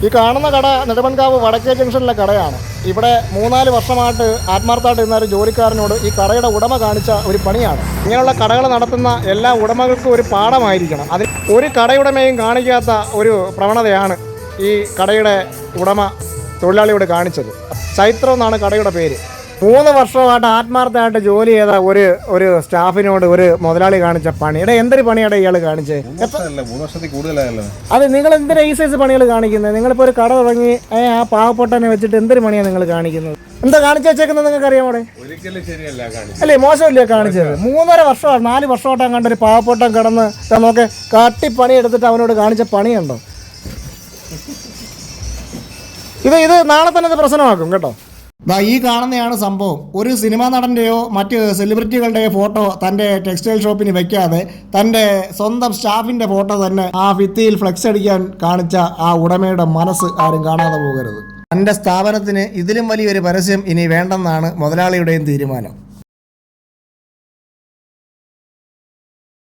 ഈ കാണുന്ന കട നെടുമൺകാവ് വടക്കേ ജംഗ്ഷനിലെ കടയാണ്. ഇവിടെ 3-4 വർഷമായിട്ട് ആത്മാർത്ഥമായിട്ട് ഇരുന്ന ഒരു ജോലിക്കാരനോട് ഈ കടയുടെ ഉടമ കാണിച്ച ഒരു പണിയാണ്. ഇങ്ങനെയുള്ള കടകൾ നടത്തുന്ന എല്ലാ ഉടമകൾക്കും ഒരു പാഠമായിരിക്കണം. അതിൽ ഒരു കടയുടമയും കാണിക്കാത്ത ഒരു പ്രവണതയാണ് ഈ കടയുടെ ഉടമ തൊഴിലാളിയോട് കാണിച്ചത്. ചൈത്രം എന്നാണ് കടയുടെ പേര്. 3 വർഷമായിട്ട് ആത്മാർത്ഥമായിട്ട് ജോലി ചെയ്ത ഒരു സ്റ്റാഫിനോട് ഒരു മുതലാളി കാണിച്ച പണി. എന്തൊരു പണിയാണ് ഇയാൾ കാണിച്ചത്? 3 വർഷത്തിൽ കൂടുതലായല്ലോ. അത് നിങ്ങൾ എന്തിനാ ഈ സൈസ് പണികൾ കാണിക്കുന്നത്? നിങ്ങളിപ്പോൾ ഒരു കട തുടങ്ങി ആ പാവപ്പെട്ടനെ വെച്ചിട്ട് എന്തൊരു പണിയാണ് നിങ്ങൾ കാണിക്കുന്നത്? എന്താ കാണിച്ചു വെച്ചേക്കുന്നത് നിങ്ങൾക്ക് അറിയാമോ? ഒരിക്കലും ശരിയല്ല അല്ലേ, മോശമല്ലേ കാണിച്ചത്? 3.5 വർഷമാണ് 4 വർഷമായിട്ടാണ് കണ്ട ഒരു പാവപ്പെട്ടൻ കിടന്ന് നമുക്ക് കാട്ടിപ്പണി എടുത്തിട്ട് അവനോട് കാണിച്ച പണിയുണ്ടോ? ഇത് നാളെ തന്നെ ഇത് പ്രശ്നമാക്കും കേട്ടോ. ഈ കാണുന്നതാണ് സംഭവം. ഒരു സിനിമാ നടൻ്റെയോ മറ്റ് സെലിബ്രിറ്റികളുടെയോ ഫോട്ടോ തൻ്റെ ടെക്സ്റ്റൈൽ ഷോപ്പിന് വെക്കാതെ തൻ്റെ സ്വന്തം സ്റ്റാഫിൻ്റെ ഫോട്ടോ തന്നെ ആ ഭിത്തിയിൽ ഫ്ലെക്സ് അടിക്കാൻ കാണിച്ച ആ ഉടമയുടെ മനസ്സ് ആരും കാണാതെ പോകരുത്. തൻ്റെ സ്ഥാപനത്തിന് ഇതിലും വലിയൊരു പരസ്യം ഇനി വേണ്ടെന്നാണ് മുതലാളിയുടെയും തീരുമാനം.